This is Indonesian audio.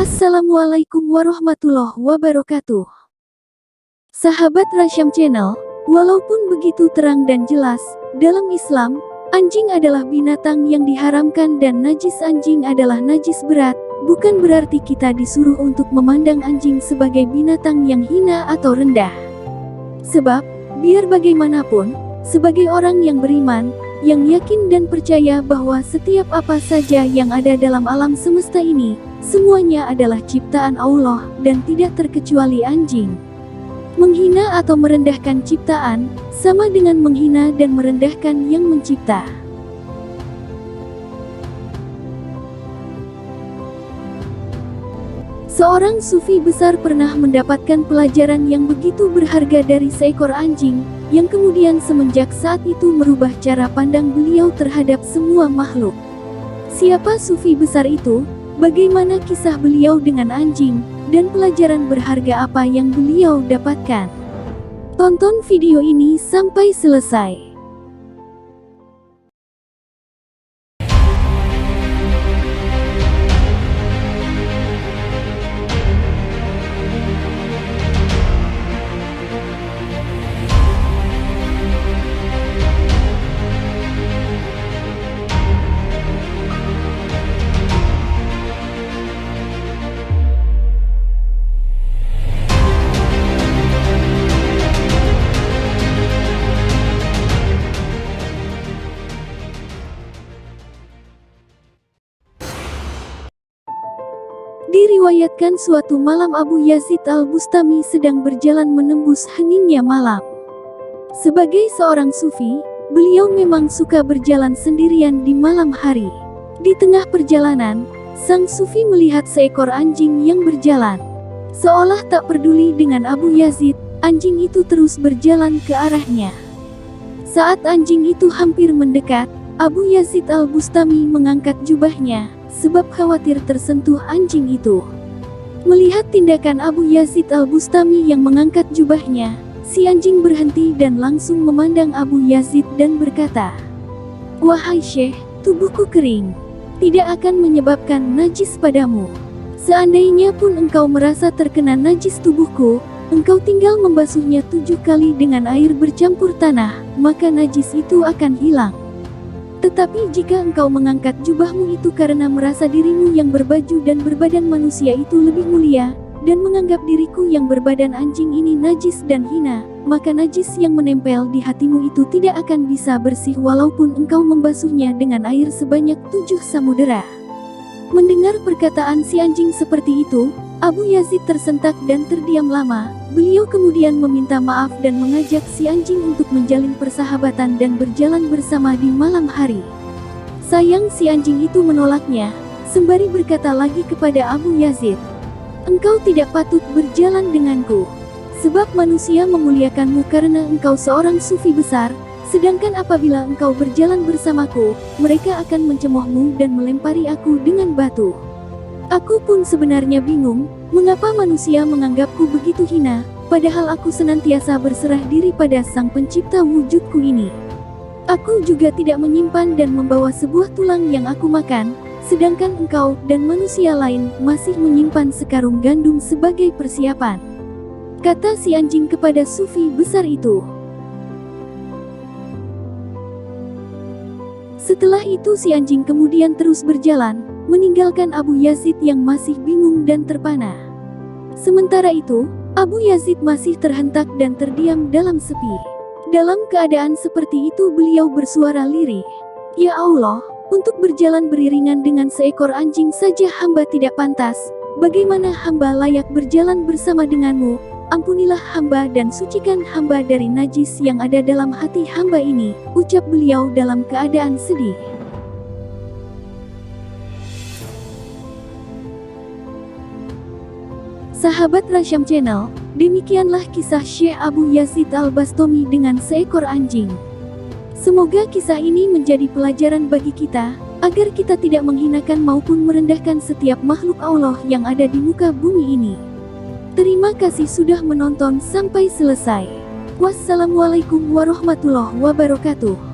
Assalamualaikum warahmatullahi wabarakatuh. Sahabat Rasyam Channel, walaupun begitu terang dan jelas, dalam Islam, anjing adalah binatang yang diharamkan dan najis anjing adalah najis berat, bukan berarti kita disuruh untuk memandang anjing sebagai binatang yang hina atau rendah. Sebab, biar bagaimanapun, sebagai orang yang beriman, yang yakin dan percaya bahwa setiap apa saja yang ada dalam alam semesta ini, semuanya adalah ciptaan Allah dan tidak terkecuali anjing. Menghina atau merendahkan ciptaan, sama dengan menghina dan merendahkan yang mencipta. Seorang sufi besar pernah mendapatkan pelajaran yang begitu berharga dari seekor anjing, yang kemudian semenjak saat itu merubah cara pandang beliau terhadap semua makhluk. Siapa sufi besar itu? Bagaimana kisah beliau dengan anjing, dan pelajaran berharga apa yang beliau dapatkan? Tonton video ini sampai selesai. Diriwayatkan suatu malam Abu Yazid Al-Bustami sedang berjalan menembus heningnya malam. Sebagai seorang sufi, beliau memang suka berjalan sendirian di malam hari. Di tengah perjalanan, sang sufi melihat seekor anjing yang berjalan. Seolah tak peduli dengan Abu Yazid, anjing itu terus berjalan ke arahnya. Saat anjing itu hampir mendekat, Abu Yazid Al-Bustami mengangkat jubahnya, sebab khawatir tersentuh anjing itu. Melihat tindakan Abu Yazid Al-Bustami yang mengangkat jubahnya, si anjing berhenti dan langsung memandang Abu Yazid dan berkata, "Wahai Syekh, tubuhku kering, tidak akan menyebabkan najis padamu. Seandainya pun engkau merasa terkena najis tubuhku, engkau tinggal membasuhnya 7 kali dengan air bercampur tanah, maka najis itu akan hilang. Tetapi jika engkau mengangkat jubahmu itu karena merasa dirimu yang berbaju dan berbadan manusia itu lebih mulia, dan menganggap diriku yang berbadan anjing ini najis dan hina, maka najis yang menempel di hatimu itu tidak akan bisa bersih walaupun engkau membasuhnya dengan air sebanyak 7 samudera." Mendengar perkataan si anjing seperti itu, Abu Yazid tersentak dan terdiam lama. Beliau kemudian meminta maaf dan mengajak si anjing untuk menjalin persahabatan dan berjalan bersama di malam hari. Sayang si anjing itu menolaknya, sembari berkata lagi kepada Abu Yazid, "Engkau tidak patut berjalan denganku. Sebab manusia memuliakanmu karena engkau seorang sufi besar, sedangkan apabila engkau berjalan bersamaku, mereka akan mencemoohmu dan melempari aku dengan batu. Aku pun sebenarnya bingung, mengapa manusia menganggapku begitu hina, padahal aku senantiasa berserah diri pada Sang Pencipta wujudku ini. Aku juga tidak menyimpan dan membawa sebuah tulang yang aku makan, sedangkan engkau dan manusia lain masih menyimpan sekarung gandum sebagai persiapan," kata si anjing kepada sufi besar itu. Setelah itu si anjing kemudian terus berjalan, meninggalkan Abu Yazid yang masih bingung dan terpana. Sementara itu, Abu Yazid masih terhentak dan terdiam dalam sepi. Dalam keadaan seperti itu beliau bersuara lirih, "Ya Allah, untuk berjalan beriringan dengan seekor anjing saja hamba tidak pantas. Bagaimana hamba layak berjalan bersama denganmu? Ampunilah hamba dan sucikan hamba dari najis yang ada dalam hati hamba ini," ucap beliau dalam keadaan sedih. Sahabat Rasyam Channel, demikianlah kisah Syekh Abu Yazid Al-Bustami dengan seekor anjing. Semoga kisah ini menjadi pelajaran bagi kita, agar kita tidak menghinakan maupun merendahkan setiap makhluk Allah yang ada di muka bumi ini. Terima kasih sudah menonton sampai selesai. Wassalamualaikum warahmatullahi wabarakatuh.